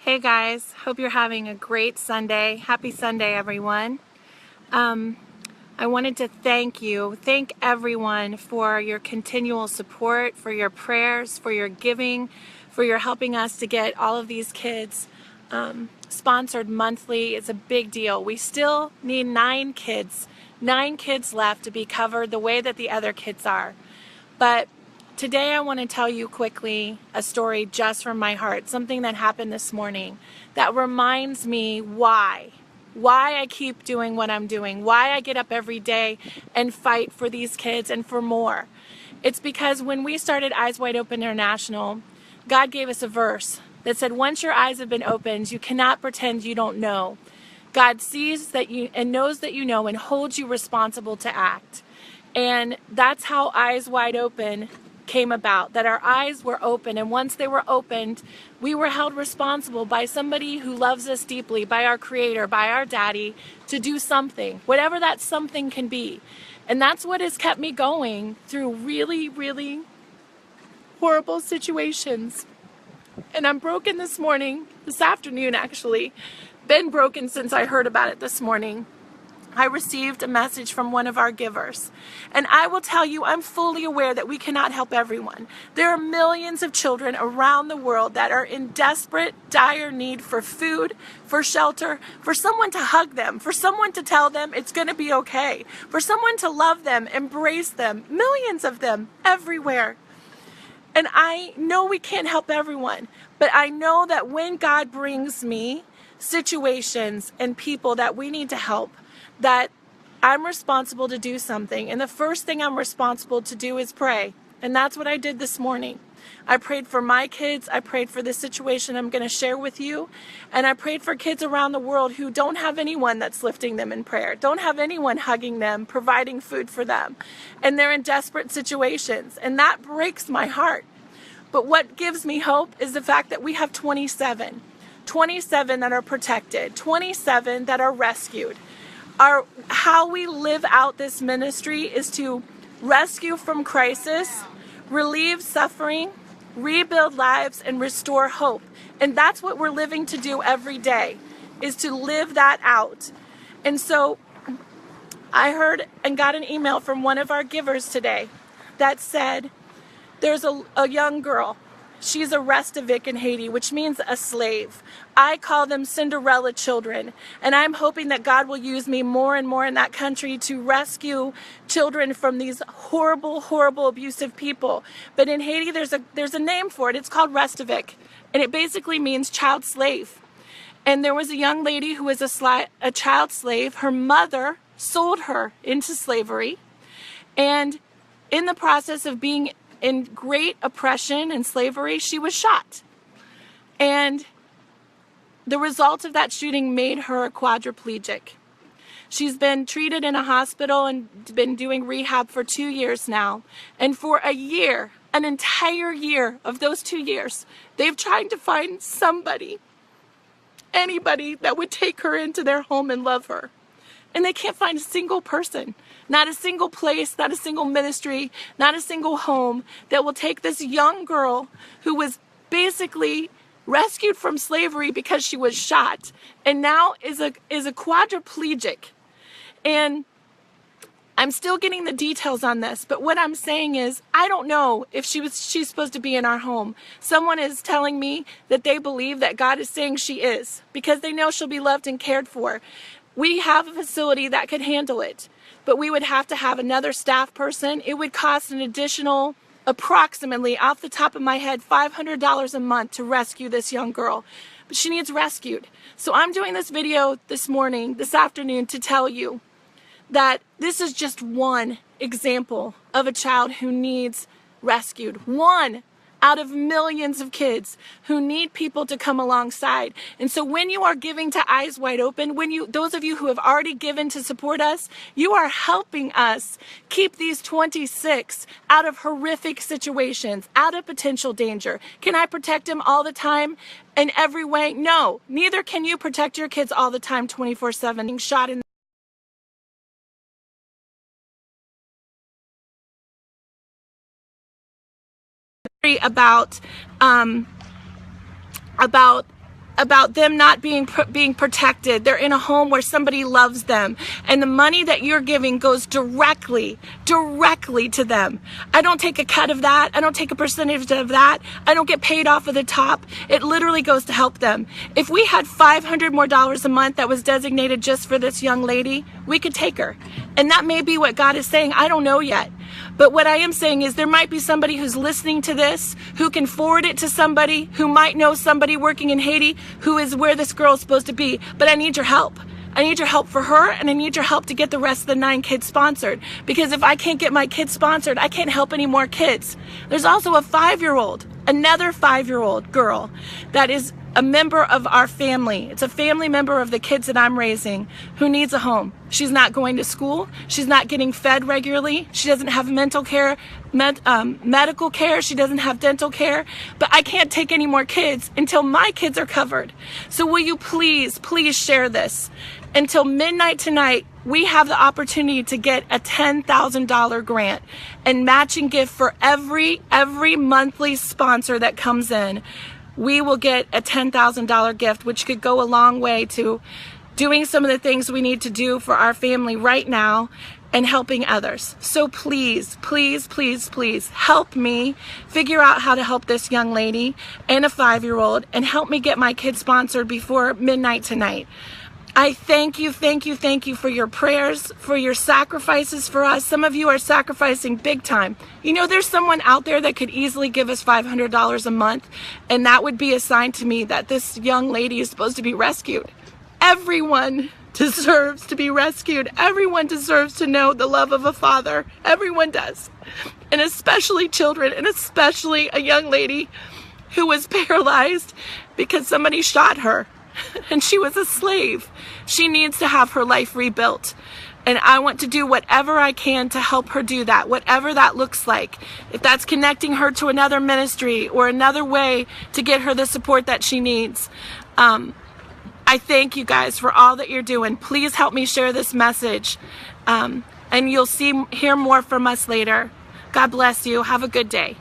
Hey guys, hope you're having a great Sunday. Happy Sunday, everyone. I wanted to thank everyone for your continual support, for your prayers, for your giving, for your helping us to get all of these kids sponsored monthly. It's a big deal. We still need 9 kids left to be covered the way that the other kids are. But today I want to tell you quickly a story just from my heart, something that happened this morning that reminds me why I keep doing what I'm doing, why I get up every day and fight for these kids and for more. It's because when we started Eyes Wide Open International, God gave us a verse that said, once your eyes have been opened, you cannot pretend you don't know. God sees that you and knows that you know and holds you responsible to act. And that's how Eyes Wide Open came about, that our eyes were open, and once they were opened, we were held responsible by somebody who loves us deeply, by our Creator, by our Daddy, to do something, whatever that something can be. And that's what has kept me going through really, really horrible situations. And I'm broken this afternoon actually, been broken since I heard about it this morning. I received a message from one of our givers. And I will tell you, I'm fully aware that we cannot help everyone. There are millions of children around the world that are in desperate, dire need for food, for shelter, for someone to hug them, for someone to tell them it's going to be okay, for someone to love them, embrace them. Millions of them everywhere. And I know we can't help everyone, but I know that when God brings me situations and people that we need to help, that I'm responsible to do something. And the first thing I'm responsible to do is pray. And that's what I did this morning. I prayed for my kids. I prayed for the situation I'm going to share with you. And I prayed for kids around the world who don't have anyone that's lifting them in prayer, don't have anyone hugging them, providing food for them. And they're in desperate situations. And that breaks my heart. But what gives me hope is the fact that we have 27 that are protected, 27 that are rescued. How we live out this ministry is to rescue from crisis, relieve suffering, rebuild lives, and restore hope. And that's what we're living to do every day, is to live that out. And so I heard and got an email from one of our givers today that said, there's a young girl. She's a restavik in Haiti, which means a slave. I call them Cinderella children, and I'm hoping that God will use me more and more in that country to rescue children from these horrible, horrible, abusive people. But in Haiti, there's a name for it. It's called restavik, and it basically means child slave. And there was a young lady who was a child slave. Her mother sold her into slavery, and in the process of being in great oppression and slavery, she was shot. And the result of that shooting made her a quadriplegic. She's been treated in a hospital and been doing rehab for 2 years now. And for a year, an entire year of those 2 years, they've tried to find somebody, anybody that would take her into their home and love her. And they can't find a single person, not a single place, not a single ministry, not a single home that will take this young girl who was basically rescued from slavery because she was shot and now is a quadriplegic. And I'm still getting the details on this, but what I'm saying is I don't know if she's supposed to be in our home. Someone is telling me that they believe that God is saying she is because they know she'll be loved and cared for. We have a facility that could handle it, but we would have to have another staff person. It would cost an additional, approximately, off the top of my head, $500 a month to rescue this young girl. But she needs rescued. So I'm doing this video this afternoon, to tell you that this is just one example of a child who needs rescued. One out of millions of kids who need people to come alongside. And so when you are giving to Eyes Wide Open, those of you who have already given to support us, you are helping us keep these 26 out of horrific situations, out of potential danger. Can I protect them all the time in every way? No, neither can you protect your kids all the time 24/7 being shot in about about them not being protected. They're in a home where somebody loves them, and the money that you're giving goes directly to them. I don't take a cut of that. I don't take a percentage of that. I don't get paid off of the top. It literally goes to help them. If we had $500 more a month that was designated just for this young lady, we could take her. And that may be what God is saying. I don't know yet. But what I am saying is there might be somebody who's listening to this, who can forward it to somebody, who might know somebody working in Haiti, who is where this girl is supposed to be. But I need your help. I need your help for her, and I need your help to get the rest of the 9 kids sponsored. Because if I can't get my kids sponsored, I can't help any more kids. There's also a 5-year-old, another 5-year-old girl that is a member of our family. It's a family member of the kids that I'm raising who needs a home. She's not going to school. She's not getting fed regularly. She doesn't have medical care. She doesn't have dental care. But I can't take any more kids until my kids are covered. So will you please share this? Until midnight tonight, we have the opportunity to get a $10,000 grant and matching gift for every monthly sponsor that comes in. We will get a $10,000 gift, which could go a long way to doing some of the things we need to do for our family right now and helping others. So please help me figure out how to help this young lady and a 5-year-old, and help me get my kids sponsored before midnight tonight. I thank you for your prayers, for your sacrifices for us. Some of you are sacrificing big time. You know, there's someone out there that could easily give us $500 a month, and that would be a sign to me that this young lady is supposed to be rescued. Everyone deserves to be rescued. Everyone deserves to know the love of a father. Everyone does. And especially children, and especially a young lady who was paralyzed because somebody shot her. And she was a slave. She needs to have her life rebuilt. And I want to do whatever I can to help her do that, whatever that looks like. If that's connecting her to another ministry or another way to get her the support that she needs. I thank you guys for all that you're doing. Please help me share this message. And you'll hear more from us later. God bless you. Have a good day.